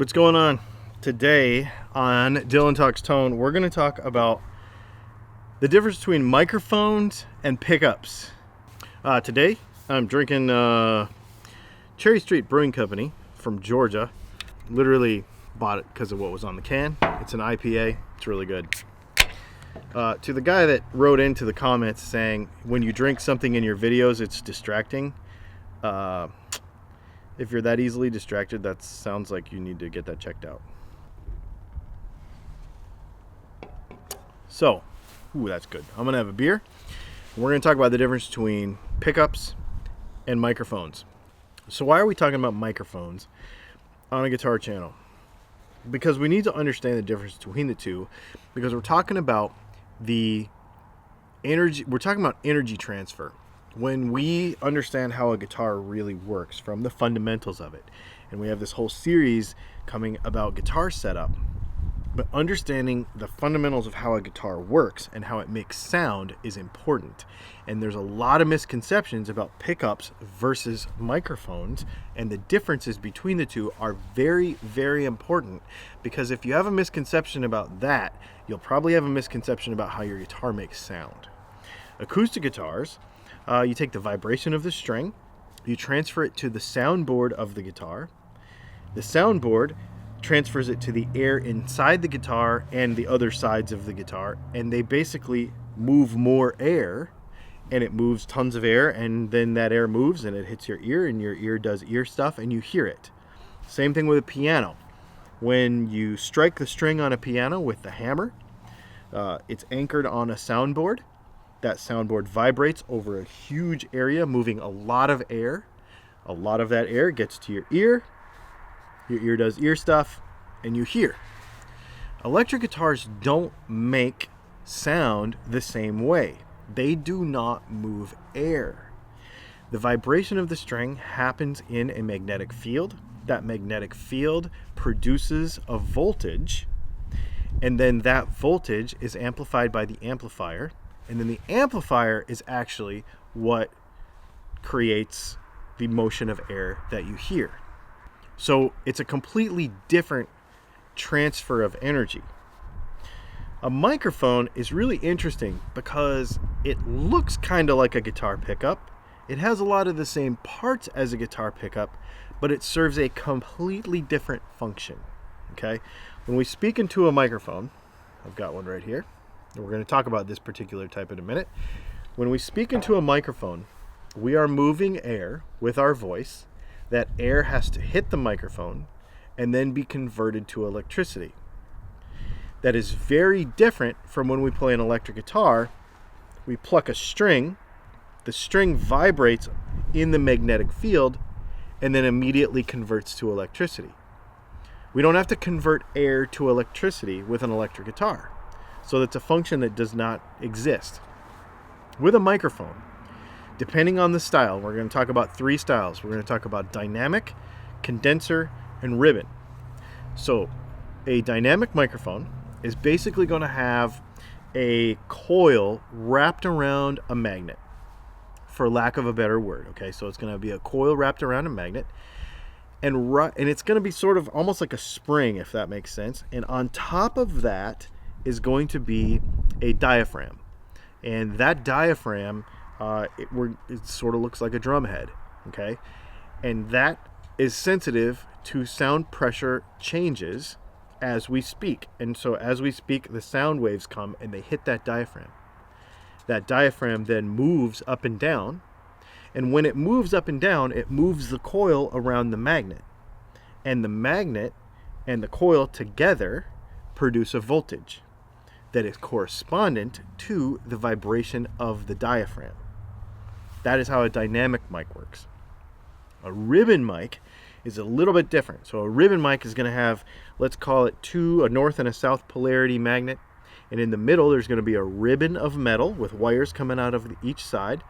What's going on? Today on Dylan Talks Tone, we're going to talk about the difference between microphones and pickups. Today, I'm drinking Cherry Street Brewing Company from Georgia. Literally bought it because of what was on the can. It's an IPA. It's really good. To the guy that wrote into the comments saying, when you drink something in your videos, it's distracting. If you're that easily distracted, that sounds like you need to get that checked out. So, that's good. I'm going to have a beer. We're going to talk about the difference between pickups and microphones. So why are we talking about microphones on a guitar channel? Because we need to understand the difference between the two, because we're talking about the energy, we're talking about energy transfer. When we understand how a guitar really works from the fundamentals of it, and we have this whole series coming about guitar setup, but understanding the fundamentals of how a guitar works and how it makes sound is important. And there's a lot of misconceptions about pickups versus microphones, and the differences between the two are very, very important, because if you have a misconception about that, you'll probably have a misconception about how your guitar makes sound. Acoustic guitars, you take the vibration of the string, you transfer it to the soundboard of the guitar. The soundboard transfers it to the air inside the guitar and the other sides of the guitar, and they basically move more air, and it moves tons of air, and then that air moves and it hits your ear, and your ear does ear stuff and you hear it. Same thing with a piano. When you strike the string on a piano with the hammer, it's anchored on a soundboard. That soundboard vibrates over a huge area, moving a lot of air. A lot of that air gets to your ear does ear stuff, and you hear. Electric guitars don't make sound the same way. They do not move air. The vibration of the string happens in a magnetic field. That magnetic field produces a voltage, and then that voltage is amplified by the amplifier. And then the amplifier is actually what creates the motion of air that you hear. So it's a completely different transfer of energy. A microphone is really interesting because it looks kind of like a guitar pickup. It has a lot of the same parts as a guitar pickup, but it serves a completely different function. Okay? When we speak into a microphone, I've got one right here. We're going to talk about this particular type in a minute. When we speak into a microphone, we are moving air with our voice. That air has to hit the microphone and then be converted to electricity. That is very different from when we play an electric guitar. We pluck a string, the string vibrates in the magnetic field, and then immediately converts to electricity. We don't have to convert air to electricity with an electric guitar. So that's a function that does not exist. With a microphone, depending on the style, we're going to talk about three styles. We're going to talk about dynamic, condenser, and ribbon. So a dynamic microphone is basically going to have a coil wrapped around a magnet, for lack of a better word. Okay, so it's going to be a coil wrapped around a magnet, and it's going to be sort of almost like a spring, if that makes sense. And on top of that is going to be a diaphragm, and that diaphragm it sort of looks like a drum head, okay, and that is sensitive to sound pressure changes as we speak. And so as we speak, the sound waves come and they hit that diaphragm. That diaphragm then moves up and down, and when it moves up and down, it moves the coil around the magnet, and the magnet and the coil together produce a voltage that is correspondent to the vibration of the diaphragm. That is how a dynamic mic works. A ribbon mic is a little bit different. So a ribbon mic is going to have, let's call it a north and a south polarity magnet, and in the middle there's going to be a ribbon of metal with wires coming out of each side.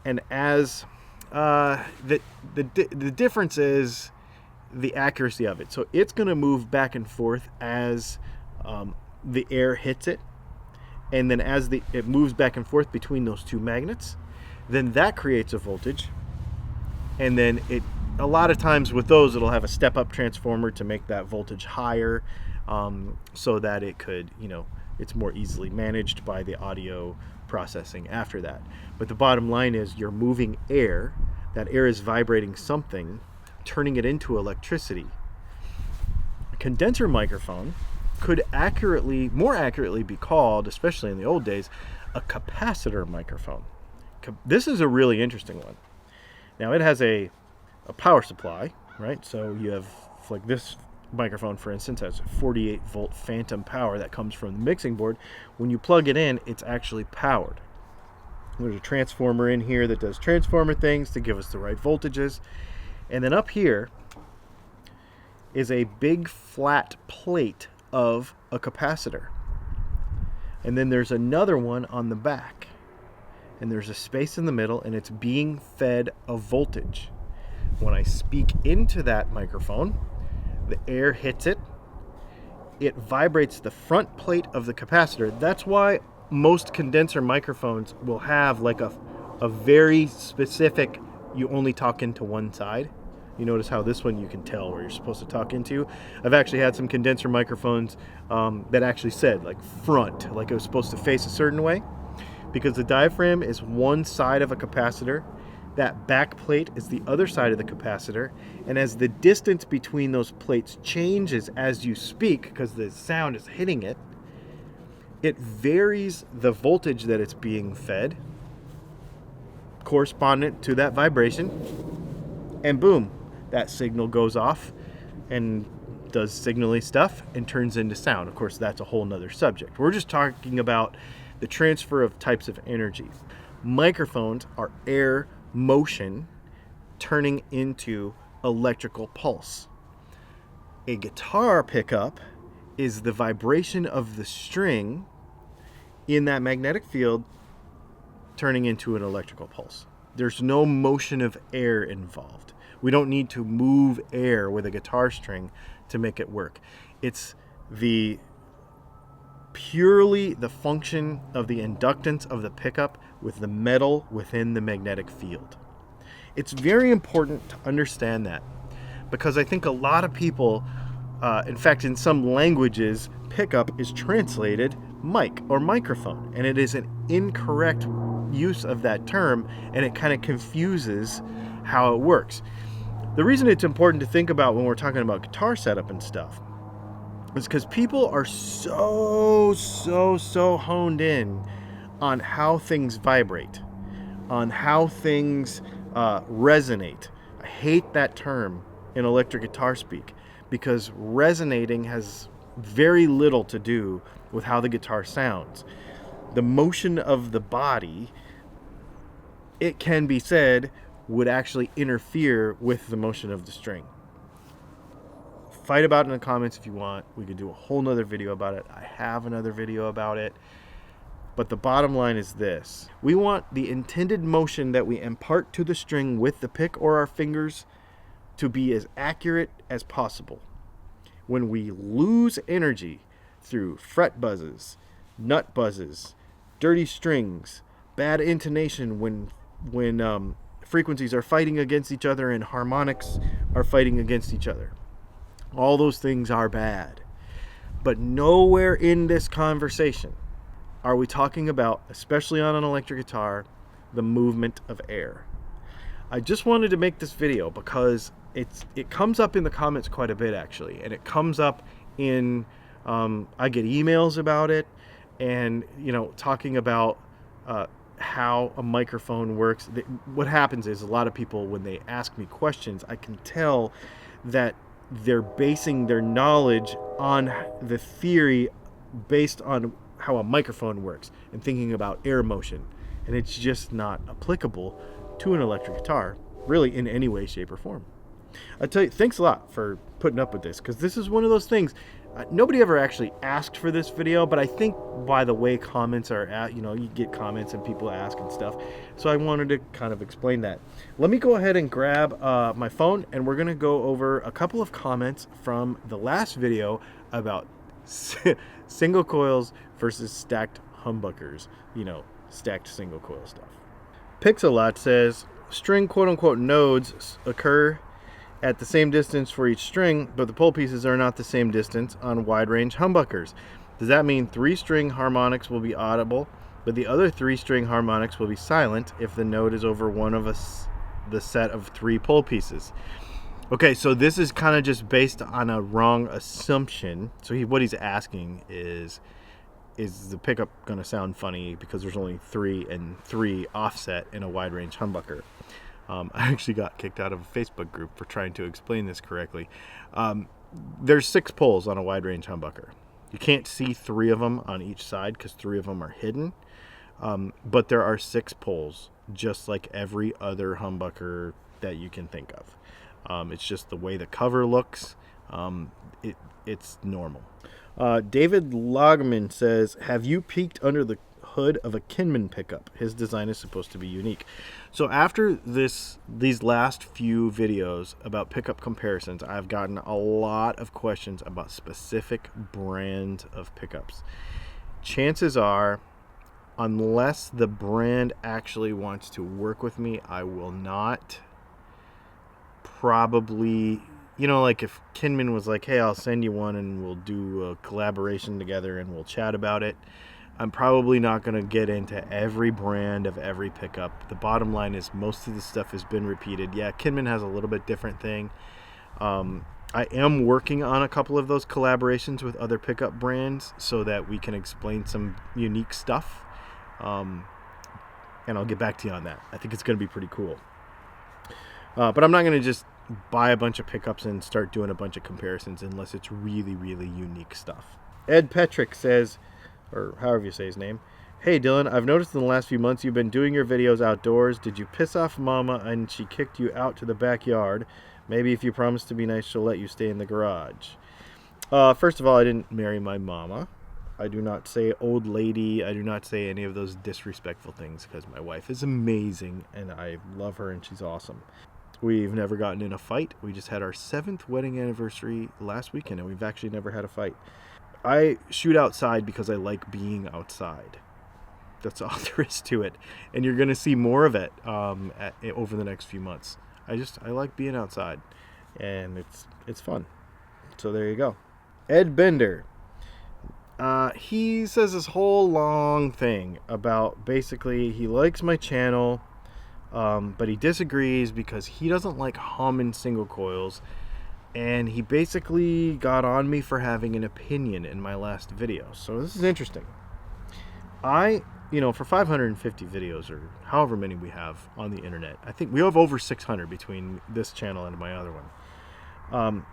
And as the difference is the accuracy of it. So it's going to move back and forth as the air hits it, and then as it moves back and forth between those two magnets, then that creates a voltage, and then it a lot of times with those, it'll have a step-up transformer to make that voltage higher, so that it could, it's more easily managed by the audio processing after that. But the bottom line is you're moving air. That air is vibrating something, turning it into electricity. A condenser microphone could more accurately be called, especially in the old days, a capacitor microphone. This is a really interesting one. Now it has a power supply, right? So you have, like this microphone, for instance, has 48 volt phantom power that comes from the mixing board. When you plug it in, it's actually powered. There's a transformer in here that does transformer things to give us the right voltages. And then up here is a big flat plate of a capacitor. And then there's another one on the back. And there's a space in the middle, and it's being fed a voltage. When I speak into that microphone, the air hits it. It vibrates the front plate of the capacitor. That's why most condenser microphones will have like a very specific, you only talk into one side. You notice how this one you can tell where you're supposed to talk into. I've actually had some condenser microphones that actually said like front, like it was supposed to face a certain way, because the diaphragm is one side of a capacitor. That back plate is the other side of the capacitor, and as the distance between those plates changes as you speak, because the sound is hitting it, it varies the voltage that it's being fed, correspondent to that vibration, and boom, that signal goes off and does signally stuff and turns into sound. Of course, that's a whole nother subject. We're just talking about the transfer of types of energy. Microphones are air motion turning into electrical pulse. A guitar pickup is the vibration of the string in that magnetic field turning into an electrical pulse. There's no motion of air involved. We don't need to move air with a guitar string to make it work. It's purely the function of the inductance of the pickup with the metal within the magnetic field. It's very important to understand that, because I think a lot of people, in fact, in some languages, pickup is translated mic or microphone, and it is an incorrect use of that term, and it kind of confuses how it works. The reason it's important to think about when we're talking about guitar setup and stuff is because people are so honed in on how things vibrate, on how things resonate. I hate that term in electric guitar speak, because resonating has very little to do with how the guitar sounds. The motion of the body, it can be said, would actually interfere with the motion of the string. Fight about it in the comments if you want. We could do a whole nother video about it. I have another video about it. But the bottom line is this. We want the intended motion that we impart to the string with the pick or our fingers to be as accurate as possible. When we lose energy through fret buzzes, nut buzzes, dirty strings, bad intonation when frequencies are fighting against each other and harmonics are fighting against each other, all those things are bad. But nowhere in this conversation are we talking about, especially on an electric guitar, the movement of air. I just wanted to make this video because it comes up in the comments quite a bit, actually, and it comes up in I get emails about it, and talking about how a microphone works. What happens is a lot of people, when they ask me questions, I can tell that they're basing their knowledge on the theory based on how a microphone works and thinking about air motion, and it's just not applicable to an electric guitar really in any way, shape, or form. I tell you, thanks a lot for putting up with this, because this is one of those things nobody ever actually asked for this video, but I think by the way comments are at, you get comments and people ask and stuff, so I wanted to kind of explain that. Let me go ahead and grab my phone, and we're gonna go over a couple of comments from the last video about single coils versus stacked humbuckers, stacked single coil stuff. Pixelot says string quote-unquote nodes occur at the same distance for each string, but the pole pieces are not the same distance on wide-range humbuckers. Does that mean 3-string harmonics will be audible, but the other 3-string harmonics will be silent if the note is over one of the set of 3 pole pieces? Okay, so this is kind of just based on a wrong assumption. So what he's asking is the pickup going to sound funny because there's only 3 and 3 offset in a wide-range humbucker? I actually got kicked out of a Facebook group for trying to explain this correctly. There's 6 poles on a wide-range humbucker. You can't see 3 of them on each side because 3 of them are hidden. But there are 6 poles, just like every other humbucker that you can think of. It's just the way the cover looks. It's normal. David Logman says, have you peeked under the hood of a Kinman pickup? His design is supposed to be unique. So after these last few videos about pickup comparisons, I've gotten a lot of questions about specific brands of pickups. Chances are, unless the brand actually wants to work with me, I will not probably, like if Kinman was like, hey, I'll send you one and we'll do a collaboration together and we'll chat about it, I'm probably not going to get into every brand of every pickup. The bottom line is most of the stuff has been repeated. Yeah, Kinman has a little bit different thing. I am working on a couple of those collaborations with other pickup brands so that we can explain some unique stuff. And I'll get back to you on that. I think it's going to be pretty cool. But I'm not going to just buy a bunch of pickups and start doing a bunch of comparisons unless it's really, really unique stuff. Ed Petrick says, or however you say his name, hey Dylan, I've noticed in the last few months you've been doing your videos outdoors. Did you piss off Mama and she kicked you out to the backyard? Maybe if you promise to be nice, she'll let you stay in the garage. First of all, I didn't marry my mama. I do not say old lady. I do not say any of those disrespectful things because my wife is amazing and I love her and she's awesome. We've never gotten in a fight. We just had our 7th wedding anniversary last weekend and we've actually never had a fight. I shoot outside because I like being outside. That's all there is to it. And you're going to see more of it over the next few months. I like being outside. And it's fun. So there you go. Ed Bender. He says this whole long thing about basically he likes my channel, but he disagrees because he doesn't like humming single coils. And he basically got on me for having an opinion in my last video. So this is interesting. For 550 videos or however many we have on the internet, I think we have over 600 between this channel and my other one.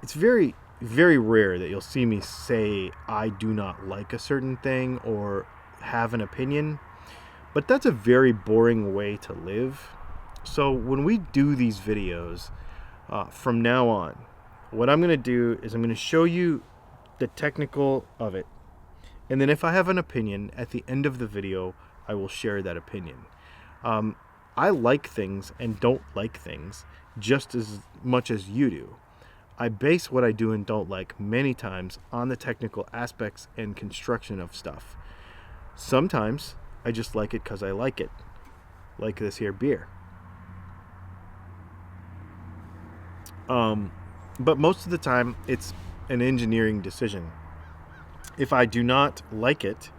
It's very, very rare that you'll see me say I do not like a certain thing or have an opinion. But that's a very boring way to live. So when we do these videos, from now on, what I'm going to do is I'm going to show you the technical of it. And then if I have an opinion, at the end of the video, I will share that opinion. I like things and don't like things just as much as you do. I base what I do and don't like many times on the technical aspects and construction of stuff. Sometimes I just like it because I like it. Like this here beer. But most of the time, it's an engineering decision. If I do not like it,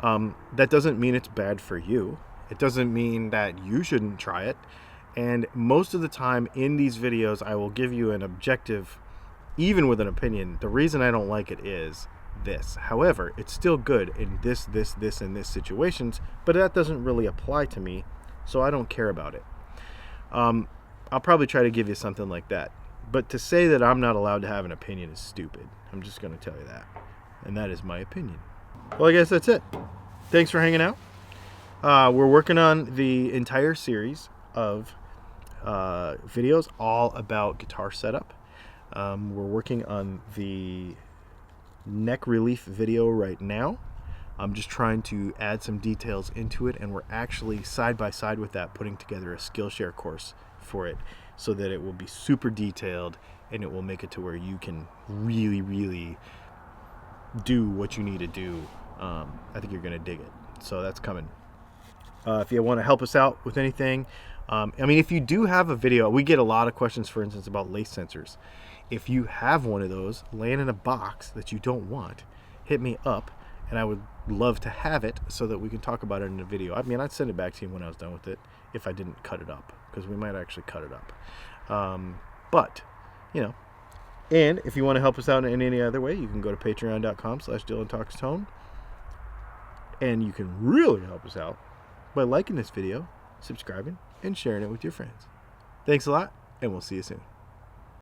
that doesn't mean it's bad for you. It doesn't mean that you shouldn't try it. And most of the time in these videos, I will give you an objective, even with an opinion. The reason I don't like it is this. However, it's still good in this, and this situations, but that doesn't really apply to me, so I don't care about it. I'll probably try to give you something like that. But to say that I'm not allowed to have an opinion is stupid. I'm just going to tell you that. And that is my opinion. Well, I guess that's it. Thanks for hanging out. We're working on the entire series of videos all about guitar setup. We're working on the neck relief video right now. I'm just trying to add some details into it, and we're actually side by side with that putting together a Skillshare course for it so that it will be super detailed and it will make it to where you can really, really do what you need to do. I think you're going to dig it. So that's coming. If you want to help us out with anything, I mean, if you do have a video, we get a lot of questions, for instance, about lace sensors. If you have one of those laying in a box that you don't want, hit me up, and I would love to have it so that we can talk about it in a video. I mean, I'd send it back to you when I was done with it if I didn't cut it up, because we might actually cut it up. But, you know, and if you want to help us out in any other way, you can go to patreon.com/DylanTalksTone, and you can really help us out by liking this video, subscribing, and sharing it with your friends. Thanks a lot, and we'll see you soon.